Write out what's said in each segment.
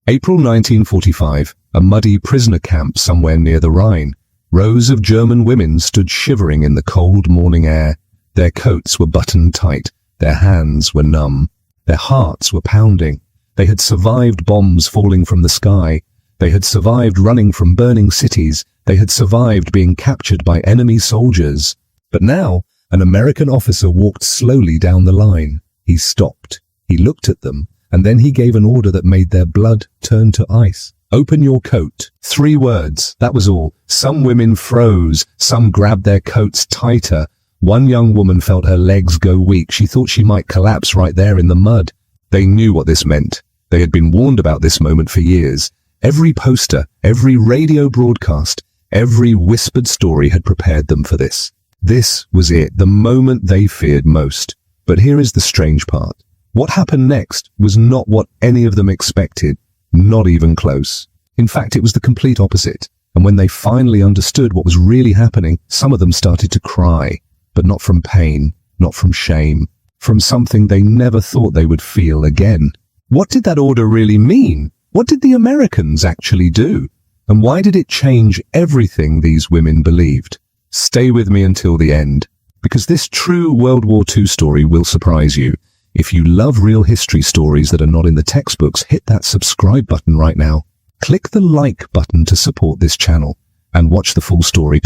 April 1945, a muddy prisoner camp somewhere near the Rhine. Rows of German women stood shivering in the cold morning air. Their coats were buttoned tight. Their hands were numb. Their hearts were pounding. They had survived bombs falling from the sky. They had survived running from burning cities. They had survived being captured by enemy soldiers. But now, an American officer walked slowly down the line. He stopped. He looked at them, and then he gave an order that made their blood turn to ice. Open your coat. 3 words, that was all. Some women froze. Some grabbed their coats tighter. One young woman felt her legs go weak. She thought she might collapse right there in the mud. They knew what this meant. They had been warned about this moment for years. Every poster, every radio broadcast, every whispered story had prepared them for this. This was it, the moment they feared most. But here is the strange part. What happened next was not what any of them expected, not even close. In fact, it was the complete opposite. And when they finally understood what was really happening, some of them started to cry. But not from pain, not from shame, from something they never thought they would feel again. What did that order really mean? What did the Americans actually do? And why did it change everything these women believed? Stay with me until the end, because this true World War II story will surprise you. If you love real history stories that are not in the textbooks, hit that subscribe button right now. Click the like button to support this channel, and watch the full story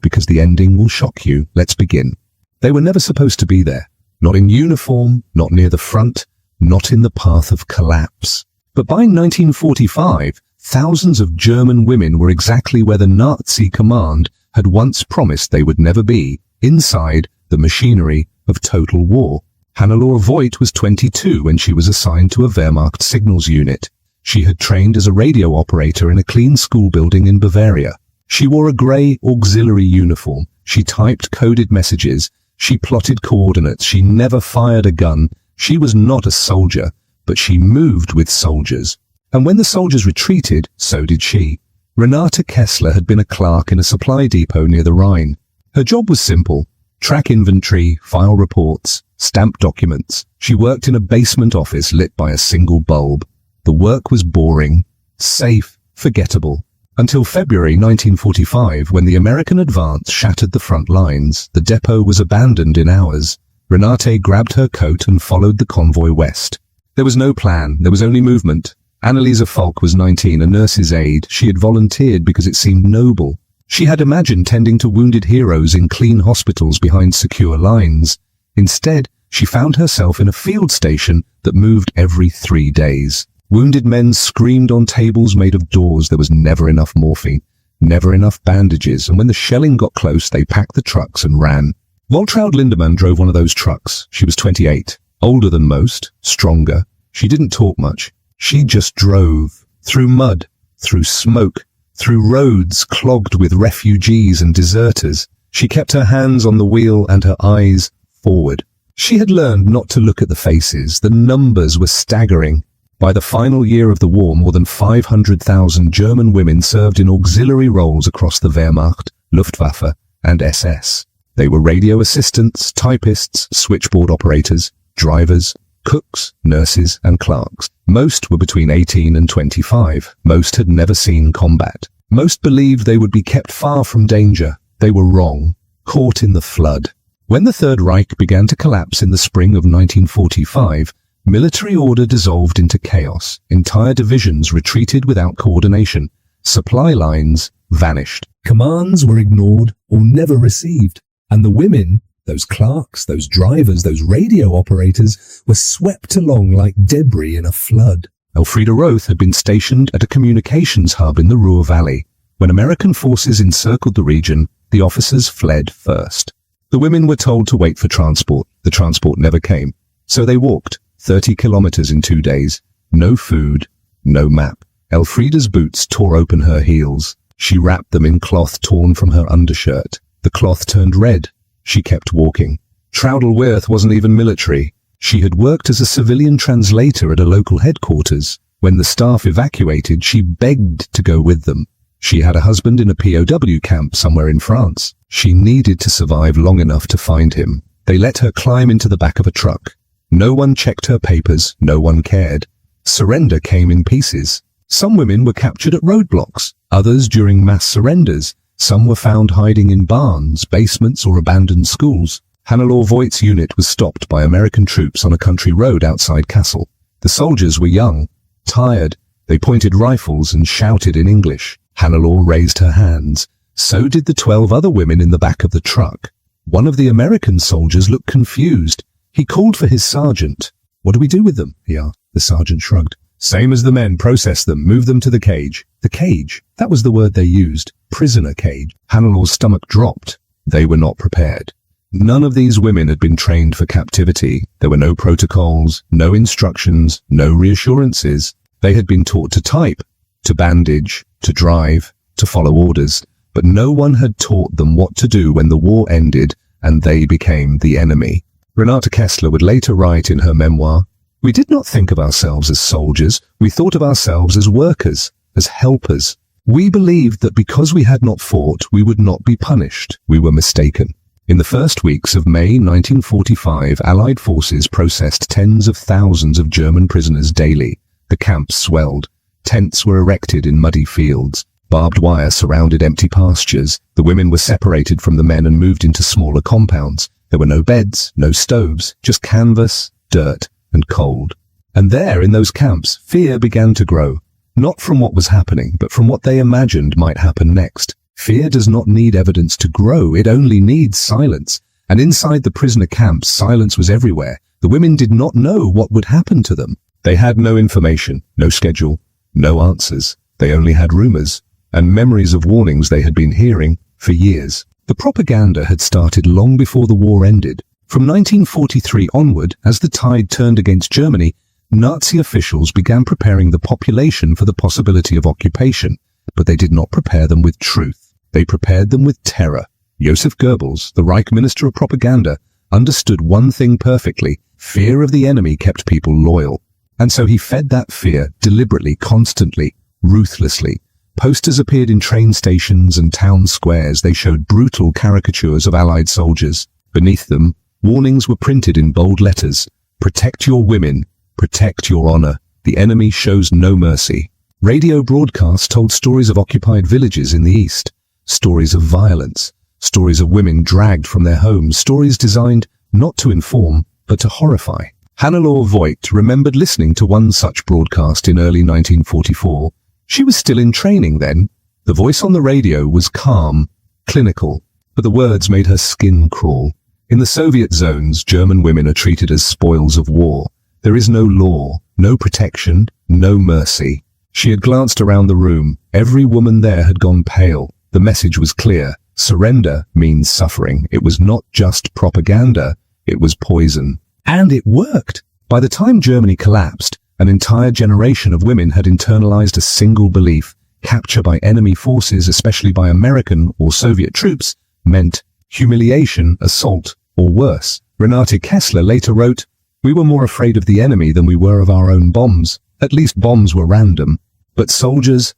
because the ending will shock you. Let's begin. They were never supposed to be there. Not in uniform, not near the front, not in the path of collapse. But by 1945, thousands of German women were exactly where the Nazi command had once promised they would never be, inside the machinery of total war. Hannelore Voigt was 22 when she was assigned to a Wehrmacht signals unit. She had trained as a radio operator in a clean school building in Bavaria. She wore a grey auxiliary uniform. She typed coded messages. She plotted coordinates. She never fired a gun. She was not a soldier, but she moved with soldiers. And when the soldiers retreated, so did she. Renate Kessler had been a clerk in a supply depot near the Rhine. Her job was simple: track inventory, file reports, stamp documents. She worked in a basement office lit by a single bulb. The work was boring, safe, forgettable. Until February 1945, when the American advance shattered the front lines. The depot was abandoned in hours. Renate grabbed her coat and followed the convoy west. There was no plan, there was only movement. Anneliese Falk was 19, a nurse's aide. She had volunteered because it seemed noble. She had imagined tending to wounded heroes in clean hospitals behind secure lines. Instead, she found herself in a field station that moved every 3 days. Wounded men screamed on tables made of doors. There was never enough morphine, never enough bandages, and when the shelling got close, they packed the trucks and ran. Waltraud Lindemann drove one of those trucks. She was 28, older than most, stronger. She didn't talk much. She just drove, through mud, through smoke, through roads clogged with refugees and deserters. She kept her hands on the wheel and her eyes forward. She had learned not to look at the faces. The numbers were staggering. By the final year of the war, more than 500,000 German women served in auxiliary roles across the Wehrmacht, Luftwaffe, and SS. They were radio assistants, typists, switchboard operators, drivers, cooks, nurses, and clerks. Most were between 18 and 25. Most had never seen combat. Most believed they would be kept far from danger. They were wrong, caught in the flood. When the Third Reich began to collapse in the spring of 1945, military order dissolved into chaos. Entire divisions retreated without coordination. Supply lines vanished. Commands were ignored or never received. And the women, those clerks, those drivers, those radio operators, were swept along like debris in a flood. Elfriede Roth had been stationed at a communications hub in the Ruhr Valley. When American forces encircled the region, the officers fled first. The women were told to wait for transport. The transport never came. So they walked 30 kilometers in 2 days. No food, no map. Elfriede's boots tore open her heels. She wrapped them in cloth torn from her undershirt. The cloth turned red. She kept walking. Traudl Wirth wasn't even military. She had worked as a civilian translator at a local headquarters. When the staff evacuated, she begged to go with them. She had a husband in a POW camp somewhere in France. She needed to survive long enough to find him. They let her climb into the back of a truck. No one checked her papers. No one cared. Surrender came in pieces. Some women were captured at roadblocks, others during mass surrenders. Some were found hiding in barns, basements, or abandoned schools. Hannelore Voigt's unit was stopped by American troops on a country road outside Kassel. The soldiers were young, tired. They pointed rifles and shouted in English. Hannelore raised her hands. So did the 12 other women in the back of the truck. One of the American soldiers looked confused. He called for his sergeant. "What do we do with them?" he asked. The sergeant shrugged. "Same as the men. Process them. Move them to the cage." The cage? That was the word they used. Prisoner cage. Hannelore's stomach dropped. They were not prepared. None of these women had been trained for captivity. There were no protocols, no instructions, no reassurances. They had been taught to type, to bandage, to drive, to follow orders, but no one had taught them what to do when the war ended and they became the enemy. Renate Kessler would later write in her memoir, "We did not think of ourselves as soldiers. We thought of ourselves as workers, as helpers. We believed that because we had not fought, we would not be punished. We were mistaken." In the first weeks of May 1945, Allied forces processed tens of thousands of German prisoners daily. The camps swelled. Tents were erected in muddy fields. Barbed wire surrounded empty pastures. The women were separated from the men and moved into smaller compounds. There were no beds, no stoves, just canvas, dirt, and cold. And there, in those camps, fear began to grow. Not from what was happening, but from what they imagined might happen next. Fear does not need evidence to grow, it only needs silence. And inside the prisoner camps, silence was everywhere. The women did not know what would happen to them. They had no information, no schedule, no answers. They only had rumors, and memories of warnings they had been hearing for years. The propaganda had started long before the war ended. From 1943 onward, as the tide turned against Germany, Nazi officials began preparing the population for the possibility of occupation, but they did not prepare them with truth. They prepared them with terror. Joseph Goebbels, the Reich Minister of Propaganda, understood one thing perfectly. Fear of the enemy kept people loyal. And so he fed that fear deliberately, constantly, ruthlessly. Posters appeared in train stations and town squares. They showed brutal caricatures of Allied soldiers. Beneath them, warnings were printed in bold letters. Protect your women. Protect your honor. The enemy shows no mercy. Radio broadcasts told stories of occupied villages in the east. Stories of violence, stories of women dragged from their homes, stories designed not to inform, but to horrify. Hannelore Voigt remembered listening to one such broadcast in early 1944. She was still in training then. The voice on the radio was calm, clinical, but the words made her skin crawl. In the Soviet zones, German women are treated as spoils of war. There is no law, no protection, no mercy. She had glanced around the room. Every woman there had gone pale. The message was clear. Surrender means suffering. It was not just propaganda. It was poison. And it worked. By the time Germany collapsed, an entire generation of women had internalized a single belief. Capture by enemy forces, especially by American or Soviet troops, meant humiliation, assault, or worse. Renate Kessler later wrote, "We were more afraid of the enemy than we were of our own bombs. At least bombs were random. But soldiers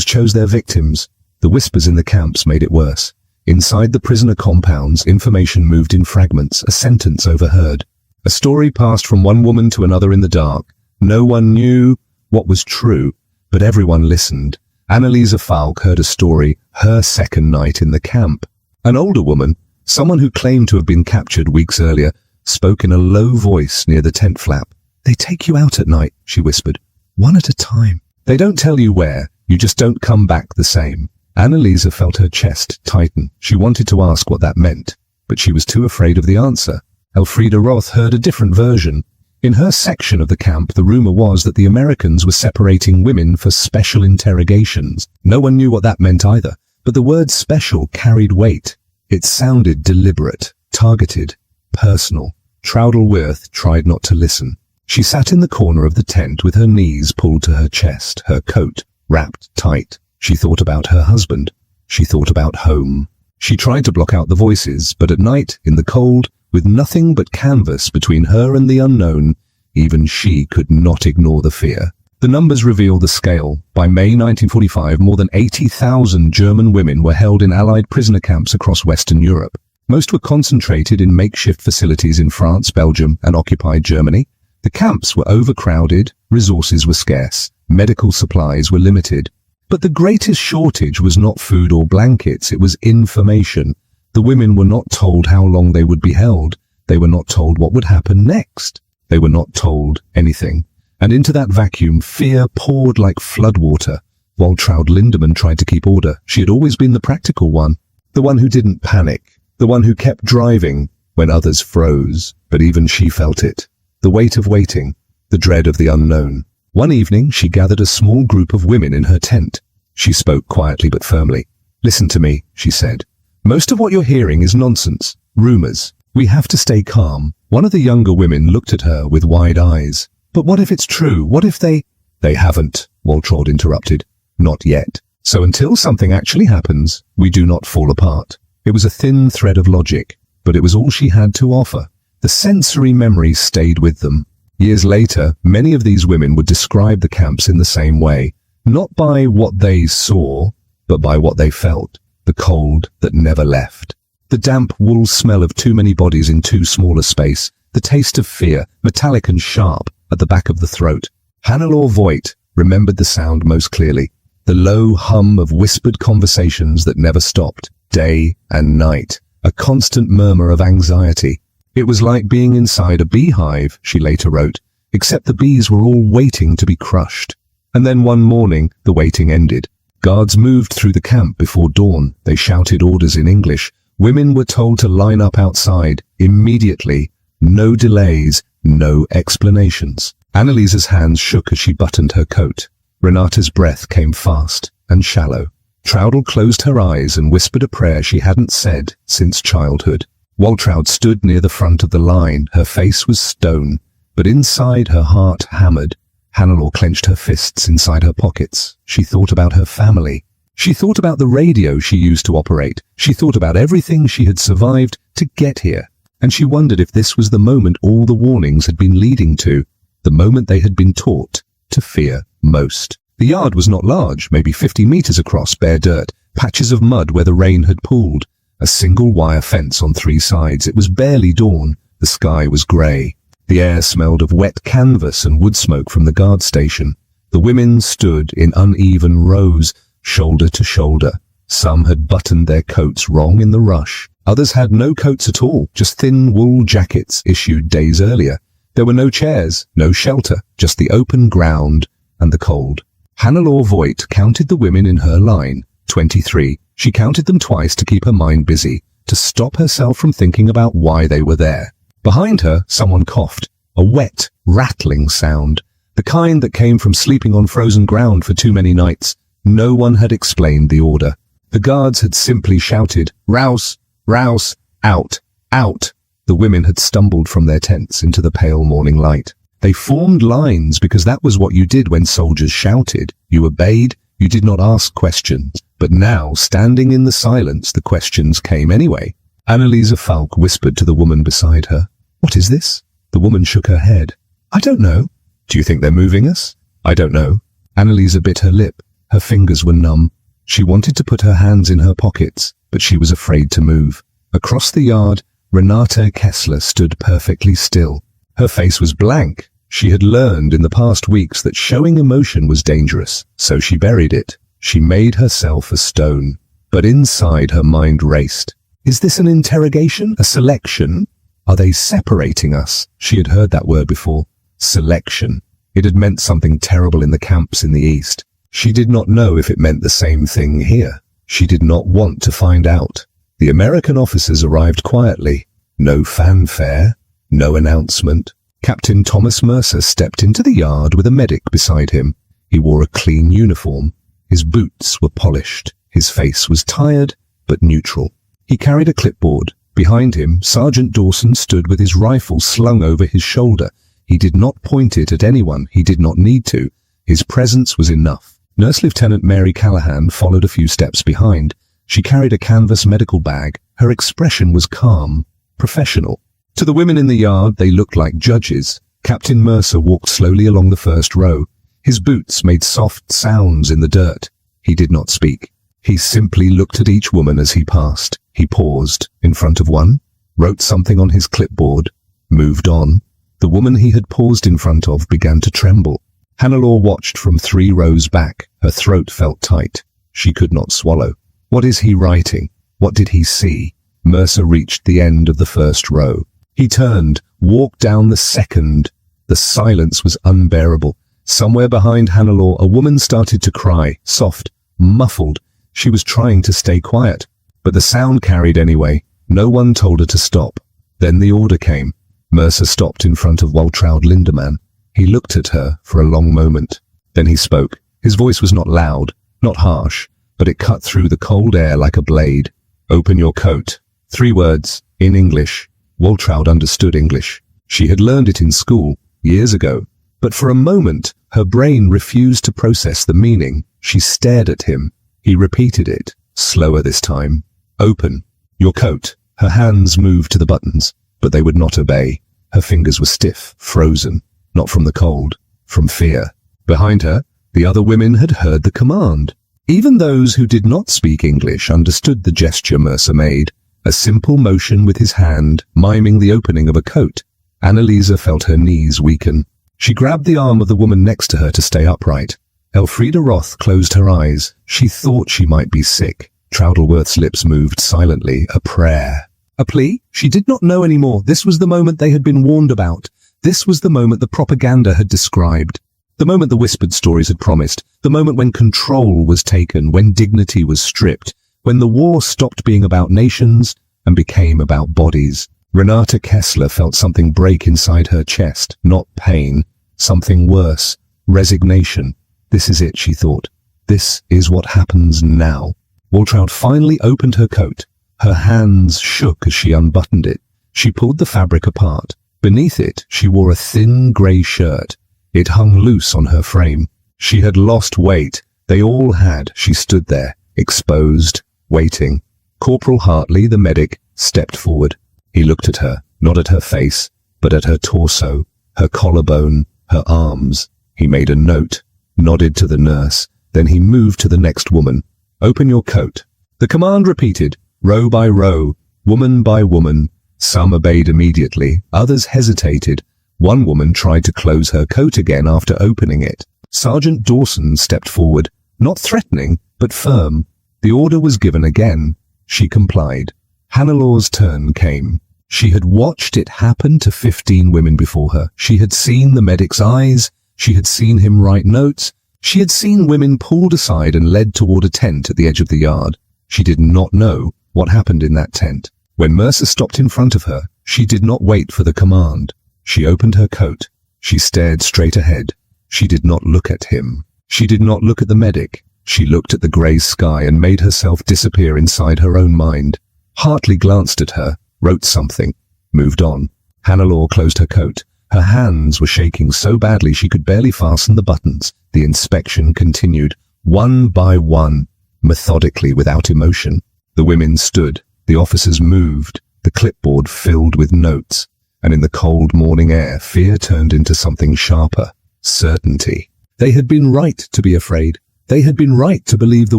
chose their victims. The whispers in the camps made it worse. Inside the prisoner compounds, information moved in fragments, a sentence overheard. A story passed from one woman to another in the dark. No one knew what was true, but everyone listened. Anneliese Falk heard a story, her second night in the camp. An older woman, someone who claimed to have been captured weeks earlier, spoke in a low voice near the tent flap. "They take you out at night," she whispered. "One at a time. They don't tell you where, you just don't come back the same." Anneliese felt her chest tighten. She wanted to ask what that meant, but she was too afraid of the answer. Elfriede Roth heard a different version. In her section of the camp, the rumor was that the Americans were separating women for special interrogations. No one knew what that meant either, but the word special carried weight. It sounded deliberate, targeted, personal. Traudl Wirth tried not to listen. She sat in the corner of the tent with her knees pulled to her chest, her coat wrapped tight. She thought about her husband. She thought about home. She tried to block out the voices, but at night, in the cold, with nothing but canvas between her and the unknown, even she could not ignore the fear. The numbers reveal the scale. By May 1945, more than 80,000 German women were held in Allied prisoner camps across Western Europe. Most were concentrated in makeshift facilities in France, Belgium, and occupied Germany. The camps were overcrowded, resources were scarce. Medical supplies were limited. But the greatest shortage was not food or blankets, it was information. The women were not told how long they would be held. They were not told what would happen next. They were not told anything. And into that vacuum, fear poured like floodwater. Waltraud Lindemann tried to keep order. She had always been the practical one, the one who didn't panic, the one who kept driving when others froze. But even she felt it. The weight of waiting, the dread of the unknown. One evening, she gathered a small group of women in her tent. She spoke quietly but firmly. "Listen to me," she said. "Most of what you're hearing is nonsense, rumors. We have to stay calm." One of the younger women looked at her with wide eyes. "But what if it's true? What if they—" "They haven't," Waltraud interrupted. "Not yet. So until something actually happens, we do not fall apart." It was a thin thread of logic, but it was all she had to offer. The sensory memory stayed with them. Years later, many of these women would describe the camps in the same way, not by what they saw, but by what they felt, the cold that never left. The damp wool smell of too many bodies in too small a space, the taste of fear, metallic and sharp, at the back of the throat. Hannelore Voigt remembered the sound most clearly, the low hum of whispered conversations that never stopped, day and night, a constant murmur of anxiety. It was like being inside a beehive, she later wrote, except the bees were all waiting to be crushed. And then one morning, the waiting ended. Guards moved through the camp before dawn. They shouted orders in English. Women were told to line up outside, immediately. No delays, no explanations. Annaliese's hands shook as she buttoned her coat. Renata's breath came fast and shallow. Traudl closed her eyes and whispered a prayer she hadn't said since childhood. Waltraud stood near the front of the line. Her face was stone, but inside her heart hammered. Hannelore clenched her fists inside her pockets. She thought about her family. She thought about the radio she used to operate. She thought about everything she had survived to get here. And she wondered if this was the moment all the warnings had been leading to, the moment they had been taught to fear most. The yard was not large, maybe 50 meters across, bare dirt, patches of mud where the rain had pooled. A single wire fence on 3 sides. It was barely dawn. The sky was grey. The air smelled of wet canvas and wood smoke from the guard station. The women stood in uneven rows, shoulder to shoulder. Some had buttoned their coats wrong in the rush. Others had no coats at all, just thin wool jackets issued days earlier. There were no chairs, no shelter, just the open ground and the cold. Hannelore Voigt counted the women in her line, 23. She counted them twice to keep her mind busy, to stop herself from thinking about why they were there. Behind her, someone coughed, a wet, rattling sound, the kind that came from sleeping on frozen ground for too many nights. No one had explained the order. The guards had simply shouted, "Rouse! Rouse! Out! Out!" The women had stumbled from their tents into the pale morning light. They formed lines because that was what you did when soldiers shouted. You obeyed, you did not ask questions. But now, standing in the silence, the questions came anyway. Anneliese Falk whispered to the woman beside her, "What is this?" The woman shook her head. "I don't know." "Do you think they're moving us?" "I don't know." Anneliese bit her lip. Her fingers were numb. She wanted to put her hands in her pockets, but she was afraid to move. Across the yard, Renata Kessler stood perfectly still. Her face was blank. She had learned in the past weeks that showing emotion was dangerous, so she buried it. She made herself a stone. But inside her mind raced. Is this an interrogation? A selection? Are they separating us? She had heard that word before. Selection. It had meant something terrible in the camps in the East. She did not know if it meant the same thing here. She did not want to find out. The American officers arrived quietly. No fanfare. No announcement. Captain Thomas Mercer stepped into the yard with a medic beside him. He wore a clean uniform. His boots were polished. His face was tired, but neutral. He carried a clipboard. Behind him, Sergeant Dawson stood with his rifle slung over his shoulder. He did not point it at anyone. He did not need to. His presence was enough. Nurse Lieutenant Mary Callahan followed a few steps behind. She carried a canvas medical bag. Her expression was calm, professional. To the women in the yard, they looked like judges. Captain Mercer walked slowly along the first row. His boots made soft sounds in the dirt. He did not speak. He simply looked at each woman as he passed. He paused in front of one, wrote something on his clipboard, moved on. The woman he had paused in front of began to tremble. Hannelore watched from 3 rows back. Her throat felt tight. She could not swallow. What is he writing? What did he see? Mercer reached the end of the first row. He turned, walked down the second. The silence was unbearable. Somewhere behind Hannelore, a woman started to cry, soft, muffled. She was trying to stay quiet, but the sound carried anyway. No one told her to stop. Then the order came. Mercer stopped in front of Waltraud Lindemann. He looked at her for a long moment. Then he spoke. His voice was not loud, not harsh, but it cut through the cold air like a blade. Open your coat. 3 words, in English. Waltraud understood English. She had learned it in school, years ago. But for a moment, her brain refused to process the meaning. She stared at him. He repeated it, slower this time. Open your coat. Her hands moved to the buttons, but they would not obey. Her fingers were stiff, frozen, not from the cold, from fear. Behind her, the other women had heard the command. Even those who did not speak English understood the gesture Mercer made, a simple motion with his hand, miming the opening of a coat. Annalisa felt her knees weaken. She grabbed the arm of the woman next to her to stay upright. Elfrida Roth closed her eyes. She thought she might be sick. Troudleworth's lips moved silently, a prayer. A plea? She did not know anymore. This was the moment they had been warned about. This was the moment the propaganda had described. The moment the whispered stories had promised. The moment when control was taken, when dignity was stripped, when the war stopped being about nations and became about bodies. Renata Kessler felt something break inside her chest, not pain, something worse, resignation. This is it, she thought. This is what happens now. Waltraud finally opened her coat. Her hands shook as she unbuttoned it. She pulled the fabric apart. Beneath it, she wore a thin grey shirt. It hung loose on her frame. She had lost weight. They all had. She stood there, exposed, waiting. Corporal Hartley, the medic, stepped forward. He looked at her, not at her face, but at her torso, her collarbone, her arms. He made a note, nodded to the nurse. Then he moved to the next woman. Open your coat. The command repeated, row by row, woman by woman. Some obeyed immediately, others hesitated. One woman tried to close her coat again after opening it. Sergeant Dawson stepped forward, not threatening, but firm. The order was given again. She complied. Hannelore's turn came. She had watched it happen to 15 women before her. She had seen the medic's eyes. She had seen him write notes. She had seen women pulled aside and led toward a tent at the edge of the yard. She did not know what happened in that tent. When Mercer stopped in front of her, she did not wait for the command. She opened her coat. She stared straight ahead. She did not look at him. She did not look at the medic. She looked at the grey sky and made herself disappear inside her own mind. Hartley glanced at her, wrote something, moved on. Hannelore closed her coat. Her hands were shaking so badly she could barely fasten the buttons. The inspection continued, one by one, methodically, without emotion. The women stood. The officers moved. The clipboard filled with notes. And in the cold morning air, fear turned into something sharper. Certainty. They had been right to be afraid. They had been right to believe the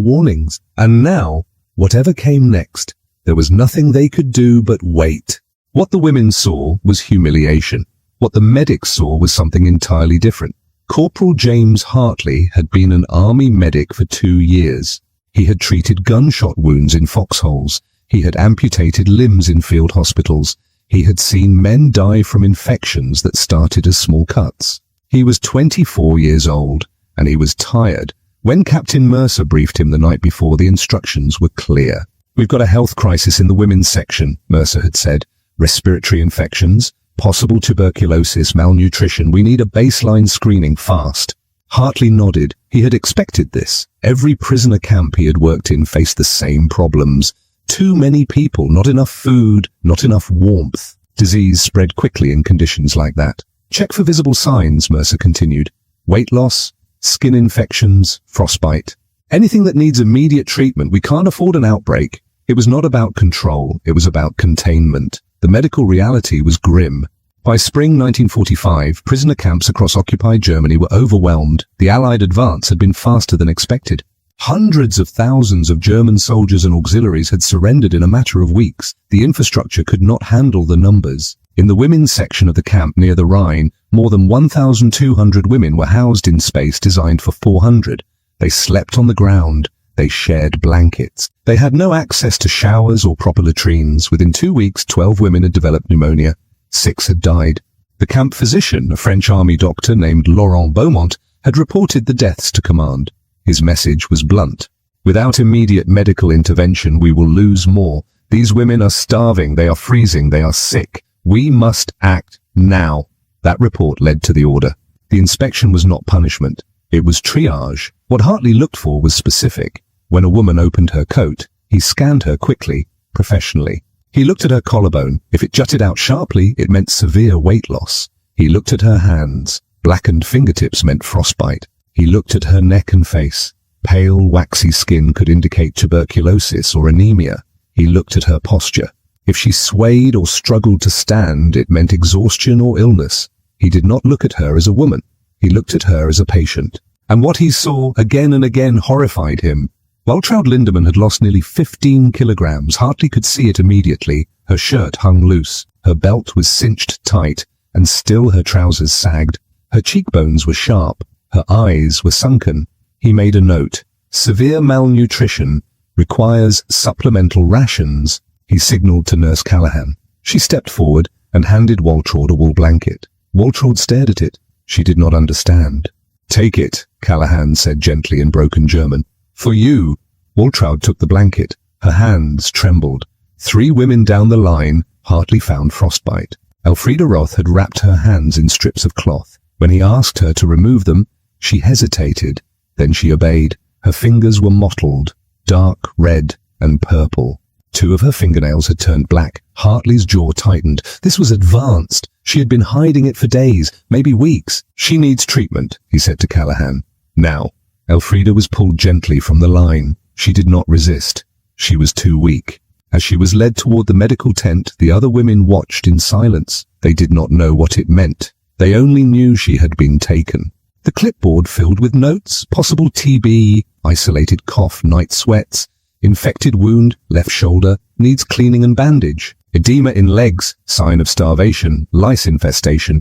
warnings. And now, whatever came next, there was nothing they could do but wait. What the women saw was humiliation. What the medics saw was something entirely different. Corporal James Hartley had been an army medic for 2 years. He had treated gunshot wounds in foxholes. He had amputated limbs in field hospitals. He had seen men die from infections that started as small cuts. He was 24 years old, and he was tired. When Captain Mercer briefed him the night before, the instructions were clear. We've got a health crisis in the women's section, Mercer had said. Respiratory infections, possible tuberculosis, malnutrition. We need a baseline screening fast. Hartley nodded. He had expected this. Every prisoner camp he had worked in faced the same problems. Too many people, not enough food, not enough warmth. Disease spread quickly in conditions like that. Check for visible signs, Mercer continued. Weight loss, skin infections, frostbite. Anything that needs immediate treatment. We can't afford an outbreak. It was not about control. It was about containment. The medical reality was grim. By spring 1945, prisoner camps across occupied Germany were overwhelmed. The Allied advance had been faster than expected. Hundreds of thousands of German soldiers and auxiliaries had surrendered in a matter of weeks. The infrastructure could not handle the numbers. In the women's section of the camp near the Rhine, more than 1,200 women were housed in space designed for 400. They slept on the ground. They shared blankets. They had no access to showers or proper latrines. Within 2 weeks, 12 women had developed pneumonia. 6 had died. The camp physician, a French army doctor named Laurent Beaumont, had reported the deaths to command. His message was blunt. Without immediate medical intervention, we will lose more. These women are starving. They are freezing. They are sick. We must act now. That report led to the order. The inspection was not punishment. It was triage. What Hartley looked for was specific. When a woman opened her coat, he scanned her quickly, professionally. He looked at her collarbone. If it jutted out sharply, it meant severe weight loss. He looked at her hands. Blackened fingertips meant frostbite. He looked at her neck and face. Pale, waxy skin could indicate tuberculosis or anemia. He looked at her posture. If she swayed or struggled to stand, it meant exhaustion or illness. He did not look at her as a woman. He looked at her as a patient. And what he saw again and again horrified him. Waltraud Lindemann had lost nearly 15 kilograms. Hartley could see it immediately. Her shirt hung loose. Her belt was cinched tight, and still her trousers sagged. Her cheekbones were sharp. Her eyes were sunken. He made a note. Severe malnutrition. Requires supplemental rations. He signaled to Nurse Callahan. She stepped forward and handed Waltraud a wool blanket. Waltraud stared at it. She did not understand. Take it, Callahan said gently in broken German. For you. Waltraud took the blanket. Her hands trembled. 3 women down the line, Hartley found frostbite. Elfriede Roth had wrapped her hands in strips of cloth. When he asked her to remove them, she hesitated. Then she obeyed. Her fingers were mottled, dark red and purple. 2 of her fingernails had turned black. Hartley's jaw tightened. This was advanced. She had been hiding it for days, maybe weeks. She needs treatment, he said to Callahan. Now. Elfriede was pulled gently from the line. She did not resist. She was too weak. As she was led toward the medical tent, the other women watched in silence. They did not know what it meant. They only knew she had been taken. The clipboard filled with notes, possible TB, isolated cough, night sweats, infected wound, left shoulder, needs cleaning and bandage, edema in legs, sign of starvation, lice infestation,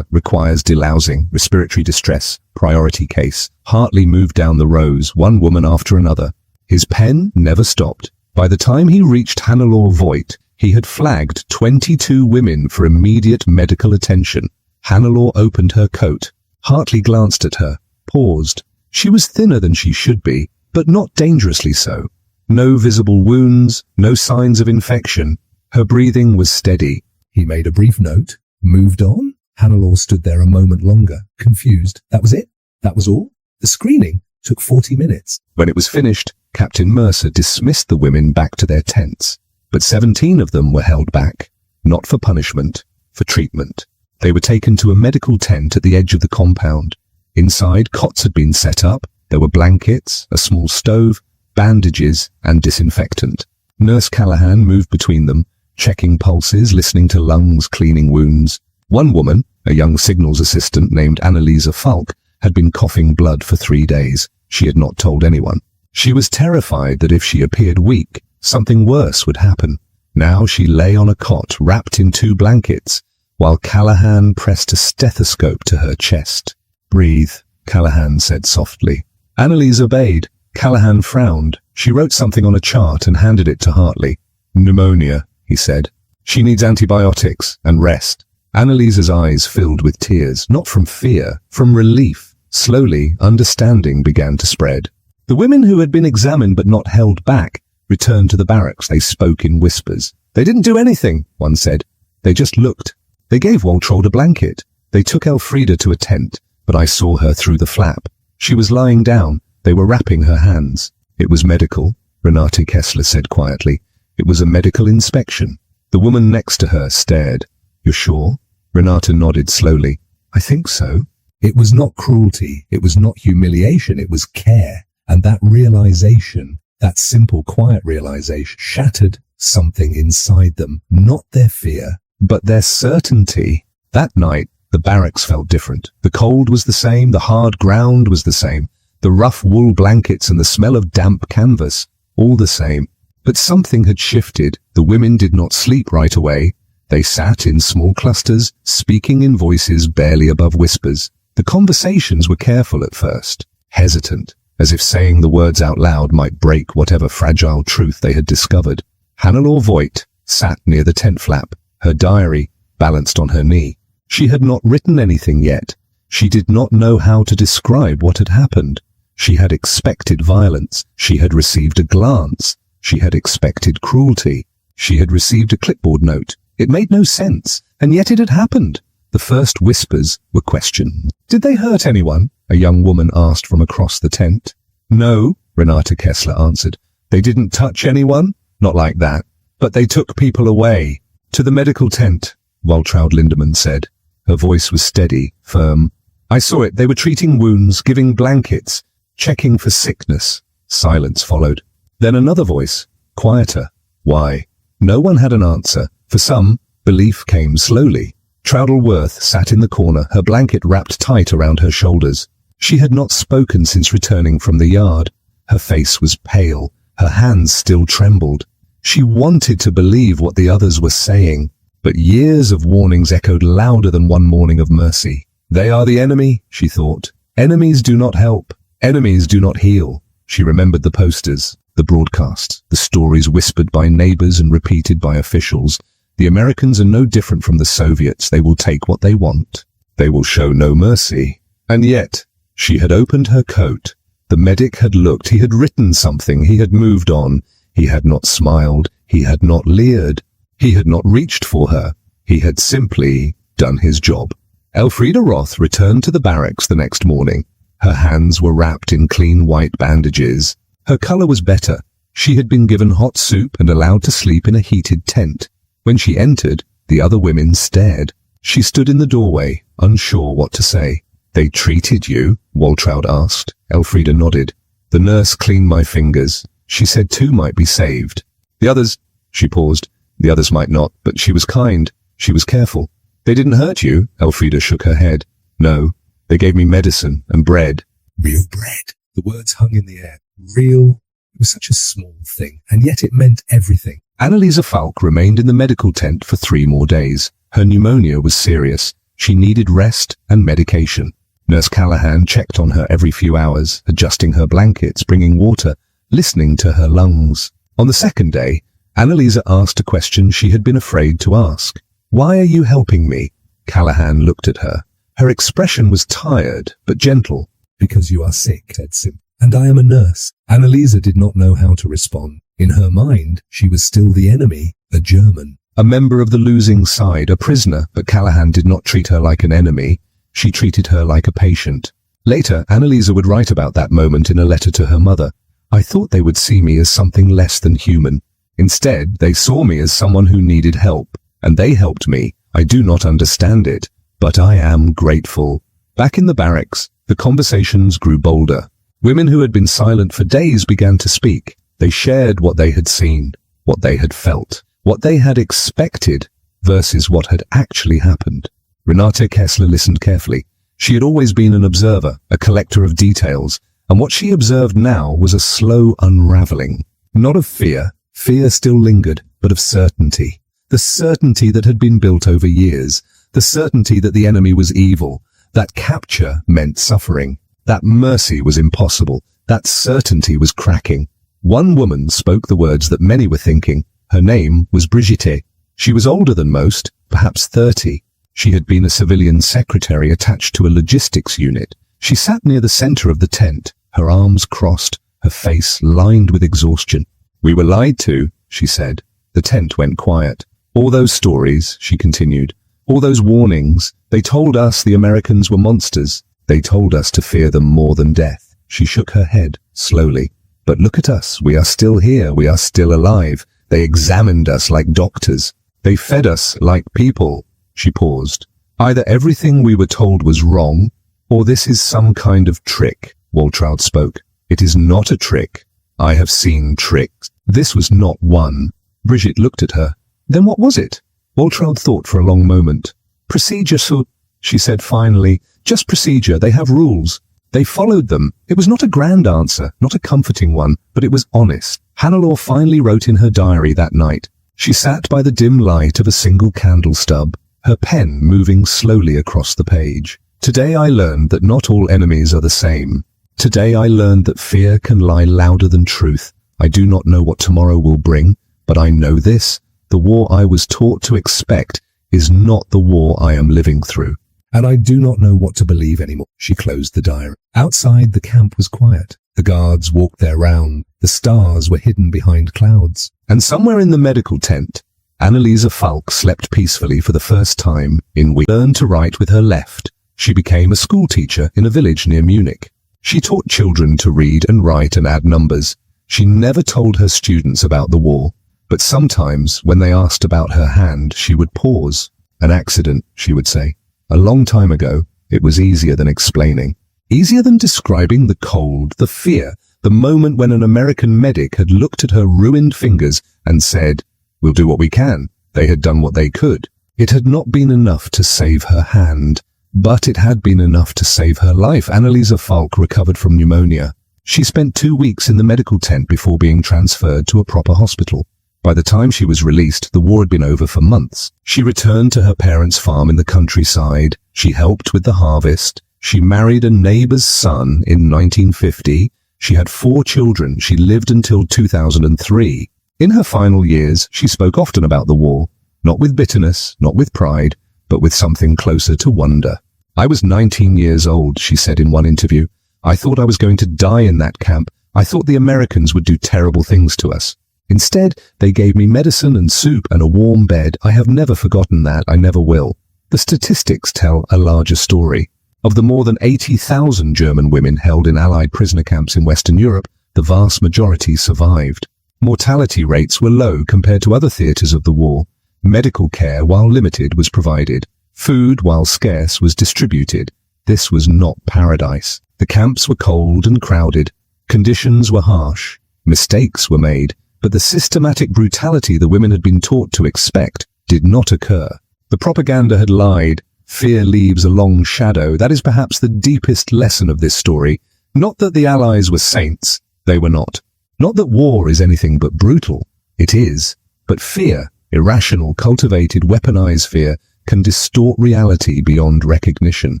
requires delousing, respiratory distress, priority case. Hartley moved down the rows, one woman after another. His pen never stopped. By the time he reached Hannelore Voigt, he had flagged 22 women for immediate medical attention. Hannelore opened her coat. Hartley glanced at her, paused. She was thinner than she should be, but not dangerously so. No visible wounds, no signs of infection. Her breathing was steady. He made a brief note, moved on. Hannelore stood there a moment longer, confused. That was it? That was all? The screening took 40 minutes. When it was finished, Captain Mercer dismissed the women back to their tents. But 17 of them were held back, not for punishment, for treatment. They were taken to a medical tent at the edge of the compound. Inside, cots had been set up. There were blankets, a small stove, bandages, and disinfectant. Nurse Callahan moved between them, checking pulses, listening to lungs, cleaning wounds. One woman, a young signals assistant named Anneliese Falk, had been coughing blood for 3 days. She had not told anyone. She was terrified that if she appeared weak, something worse would happen. Now she lay on a cot, wrapped in 2 blankets, while Callahan pressed a stethoscope to her chest. Breathe, Callahan said softly. Anneliese obeyed. Callahan frowned. She wrote something on a chart and handed it to Hartley. Pneumonia, he said. She needs antibiotics and rest. Anneliese's eyes filled with tears, not from fear, from relief. Slowly, understanding began to spread. The women who had been examined but not held back returned to the barracks. They spoke in whispers. They didn't do anything, one said. They just looked. They gave Waltraud a blanket. They took Elfriede to a tent, but I saw her through the flap. She was lying down. They were wrapping her hands. It was medical, Renate Kessler said quietly. It was a medical inspection. The woman next to her stared. You're sure? Renate nodded slowly. I think so. It was not cruelty. It was not humiliation. It was care. And that realization, that simple, quiet realization, shattered something inside them. Not their fear, but their certainty. That night, the barracks felt different. The cold was the same. The hard ground was the same. The rough wool blankets and the smell of damp canvas, all the same. But something had shifted. The women did not sleep right away. They sat in small clusters, speaking in voices barely above whispers. The conversations were careful at first, hesitant, as if saying the words out loud might break whatever fragile truth they had discovered. Hannelore Voigt sat near the tent flap, her diary balanced on her knee. She had not written anything yet. She did not know how to describe what had happened. She had expected violence. She had received a glance. She had expected cruelty. She had received a clipboard note. It made no sense, and yet it had happened. The first whispers were questions. "Did they hurt anyone?" a young woman asked from across the tent. "No," Renata Kessler answered. "They didn't touch anyone? Not like that. But they took people away. To the medical tent," Waltraud Lindemann said. Her voice was steady, firm. "I saw it. They were treating wounds, giving blankets, checking for sickness." Silence followed. Then another voice, quieter. "Why?" No one had an answer. For some, belief came slowly. Troudel-Worth sat in the corner, her blanket wrapped tight around her shoulders. She had not spoken since returning from the yard. Her face was pale. Her hands still trembled. She wanted to believe what the others were saying, but years of warnings echoed louder than one morning of mercy. "They are the enemy," she thought. "Enemies do not help. Enemies do not heal." She remembered the posters, the broadcasts, the stories whispered by neighbors and repeated by officials. The Americans are no different from the Soviets. They will take what they want. They will show no mercy. And yet, she had opened her coat. The medic had looked. He had written something. He had moved on. He had not smiled. He had not leered. He had not reached for her. He had simply done his job. Elfriede Roth returned to the barracks the next morning. Her hands were wrapped in clean white bandages. Her color was better. She had been given hot soup and allowed to sleep in a heated tent. When she entered, the other women stared. She stood in the doorway, unsure what to say. "They treated you?" Waltraud asked. Elfriede nodded. "The nurse cleaned my fingers. She said 2 might be saved. The others..." She paused. "The others might not, but she was kind. She was careful." "They didn't hurt you?" Elfriede shook her head. "No. They gave me medicine and bread." Real bread. The words hung in the air. Real. It was such a small thing, and yet it meant everything. Annalisa Falk remained in the medical tent for 3 more days. Her pneumonia was serious. She needed rest and medication. Nurse Callahan checked on her every few hours, adjusting her blankets, bringing water, listening to her lungs. On the second day, Annalisa asked a question she had been afraid to ask. "Why are you helping me?" Callahan looked at her. Her expression was tired, but gentle. "Because you are sick," said Sim. "And I am a nurse." Annalisa did not know how to respond. In her mind, she was still the enemy, a German, a member of the losing side, a prisoner, but Callahan did not treat her like an enemy. She treated her like a patient. Later, Annalisa would write about that moment in a letter to her mother. "I thought they would see me as something less than human. Instead, they saw me as someone who needed help, and they helped me. I do not understand it, but I am grateful." Back in the barracks, the conversations grew bolder. Women who had been silent for days began to speak. They shared what they had seen, what they had felt, what they had expected versus what had actually happened. Renata Kessler listened carefully. She had always been an observer, a collector of details, and what she observed now was a slow unraveling. Not of fear. Fear still lingered, but of certainty. The certainty that had been built over years. The certainty that the enemy was evil. That capture meant suffering. That mercy was impossible. That certainty was cracking. One woman spoke the words that many were thinking. Her name was Brigitte. She was older than most, perhaps 30. She had been a civilian secretary attached to a logistics unit. She sat near the center of the tent, her arms crossed, her face lined with exhaustion. "We were lied to," she said. The tent went quiet. "All those stories," she continued, "all those warnings, they told us the Americans were monsters. They told us to fear them more than death." She shook her head, slowly. "But look at us. We are still here. We are still alive. They examined us like doctors. They fed us like people." She paused. "Either everything we were told was wrong, or this is some kind of trick." Waltraud spoke. "It is not a trick. I have seen tricks. This was not one." Brigitte looked at her. "Then what was it?" Waltraud thought for a long moment. "Procedure, so," she said finally. "Just procedure. They have rules. They followed them." It was not a grand answer, not a comforting one, but it was honest. Hannelore finally wrote in her diary that night. She sat by the dim light of a single candle stub, her pen moving slowly across the page. Today I learned that not all enemies are the same. Today I learned that fear can lie louder than truth. I do not know what tomorrow will bring, but I know this: the war I was taught to expect is not the war I am living through. And I do not know what to believe anymore. She closed the diary. Outside, the camp was quiet. The guards walked their round. The stars were hidden behind clouds. And somewhere in the medical tent, Annalisa Falk slept peacefully for the first time in weeks. She learned to write with her left. She became a school teacher in a village near Munich. She taught children to read and write and add numbers. She never told her students about the war, but sometimes when they asked about her hand, she would pause. An accident, she would say. A long time ago, it was easier than explaining. Easier than describing the cold, the fear, the moment when an American medic had looked at her ruined fingers and said, "We'll do what we can." They had done what they could. It had not been enough to save her hand, but it had been enough to save her life. Annalisa Falk recovered from pneumonia. She spent 2 weeks in the medical tent before being transferred to a proper hospital. By the time she was released, the war had been over for months. She returned to her parents' farm in the countryside. She helped with the harvest. She married a neighbor's son in 1950. She had 4 children. She lived until 2003. In her final years, she spoke often about the war, not with bitterness, not with pride, but with something closer to wonder. "I was 19 years old," she said in one interview. "I thought I was going to die in that camp. I thought the Americans would do terrible things to us. Instead, they gave me medicine and soup and a warm bed. I have never forgotten that. I never will." The statistics tell a larger story. Of the more than 80,000 German women held in Allied prisoner camps in Western Europe, the vast majority survived. Mortality rates were low compared to other theaters of the war. Medical care, while limited, was provided. Food, while scarce, was distributed. This was not paradise. The camps were cold and crowded. Conditions were harsh. Mistakes were made. But the systematic brutality the women had been taught to expect did not occur. The propaganda had lied. Fear leaves a long shadow. That is perhaps the deepest lesson of this story. Not that the Allies were saints. They were not. Not that war is anything but brutal. It is. But fear, irrational, cultivated, weaponized fear, can distort reality beyond recognition.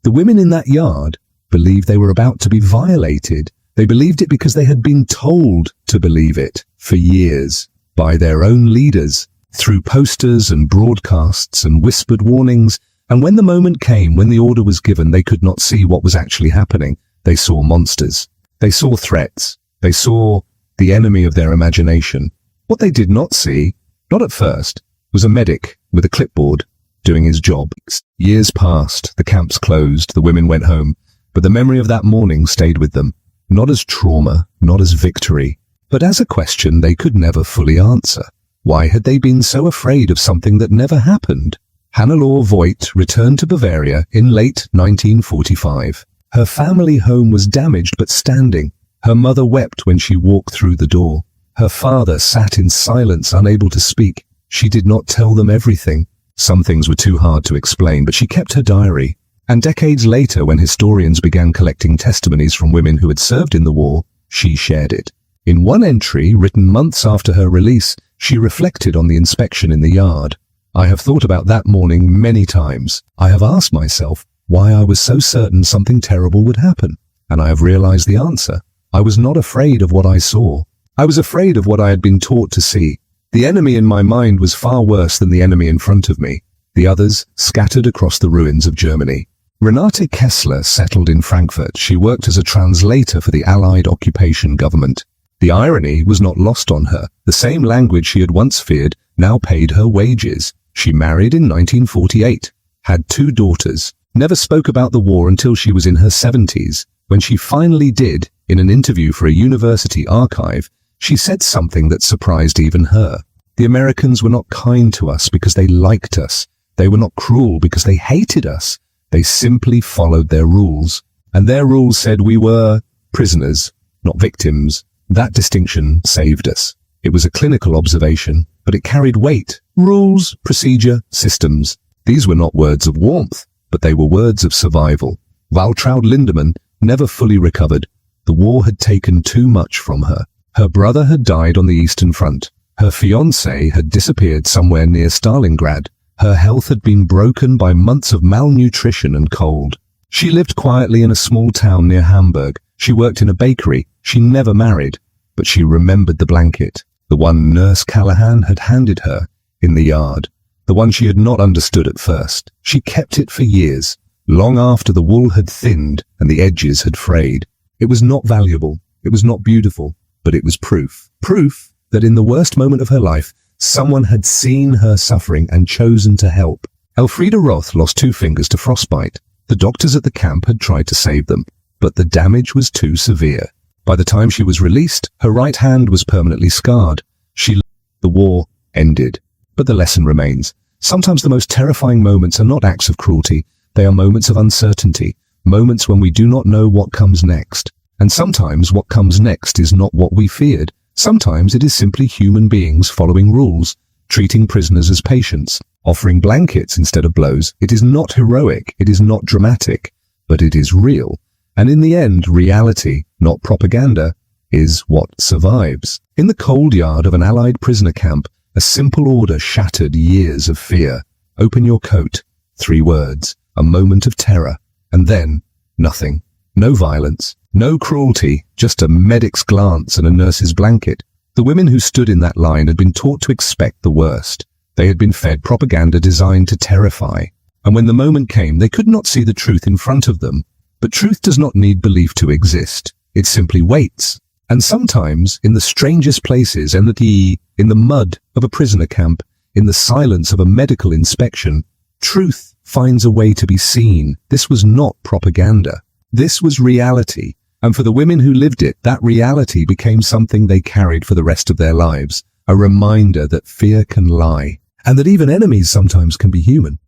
The women in that yard believed they were about to be violated. They believed it because they had been told to believe it for years by their own leaders, through posters and broadcasts and whispered warnings. And when the moment came, when the order was given, they could not see what was actually happening. They saw monsters. They saw threats. They saw the enemy of their imagination. What they did not see, not at first, was a medic with a clipboard doing his job. Years passed, the camps closed, the women went home, but the memory of that morning stayed with them, not as trauma, not as victory, but as a question they could never fully answer. Why had they been so afraid of something that never happened? Hannelore Voigt returned to Bavaria in late 1945. Her family home was damaged but standing. Her mother wept when she walked through the door. Her father sat in silence, unable to speak. She did not tell them everything. Some things were too hard to explain, but she kept her diary. And decades later, when historians began collecting testimonies from women who had served in the war, she shared it. In one entry, written months after her release, she reflected on the inspection in the yard. "I have thought about that morning many times. I have asked myself why I was so certain something terrible would happen. And I have realized the answer. I was not afraid of what I saw. I was afraid of what I had been taught to see. The enemy in my mind was far worse than the enemy in front of me. The others scattered across the ruins of Germany." Renate Kessler settled in Frankfurt. She worked as a translator for the Allied occupation government. The irony was not lost on her. The same language she had once feared now paid her wages. She married in 1948, had 2 daughters, never spoke about the war until she was in her 70s. When she finally did, in an interview for a university archive, she said something that surprised even her. The Americans were not kind to us because they liked us. They were not cruel because they hated us. They simply followed their rules. And their rules said we were prisoners, not victims. That distinction saved us. It was a clinical observation, but it carried weight. Rules, procedure, systems. These were not words of warmth, but they were words of survival. Waltraud Lindemann never fully recovered. The war had taken too much from her. Her brother had died on the Eastern Front. Her fiancé had disappeared somewhere near Stalingrad. Her health had been broken by months of malnutrition and cold. She lived quietly in a small town near Hamburg. She worked in a bakery. She never married, but she remembered the blanket, the one Nurse Callahan had handed her in the yard, the one she had not understood at first. She kept it for years, long after the wool had thinned and the edges had frayed. It was not valuable, it was not beautiful, but it was proof. Proof that in the worst moment of her life, someone had seen her suffering and chosen to help. Elfriede Roth lost 2 fingers to frostbite. The doctors at the camp had tried to save them, but the damage was too severe. By the time she was released, her right hand was permanently scarred. The war ended, but the lesson remains. Sometimes the most terrifying moments are not acts of cruelty. They are moments of uncertainty, moments when we do not know what comes next. And sometimes what comes next is not what we feared. Sometimes it is simply human beings following rules, treating prisoners as patients, offering blankets instead of blows. It is not heroic, it is not dramatic, but it is real. And in the end, reality, not propaganda, is what survives. In the cold yard of an Allied prisoner camp, a simple order shattered years of fear. Open your coat. 3 words. A moment of terror. And then, nothing. No violence. No cruelty. Just a medic's glance and a nurse's blanket. The women who stood in that line had been taught to expect the worst. They had been fed propaganda designed to terrify. And when the moment came, they could not see the truth in front of them. But truth does not need belief to exist. It simply waits. And sometimes, in the strangest places, in the mud of a prisoner camp, in the silence of a medical inspection, truth finds a way to be seen. This was not propaganda. This was reality. And for the women who lived it, that reality became something they carried for the rest of their lives. A reminder that fear can lie, and that even enemies sometimes can be human.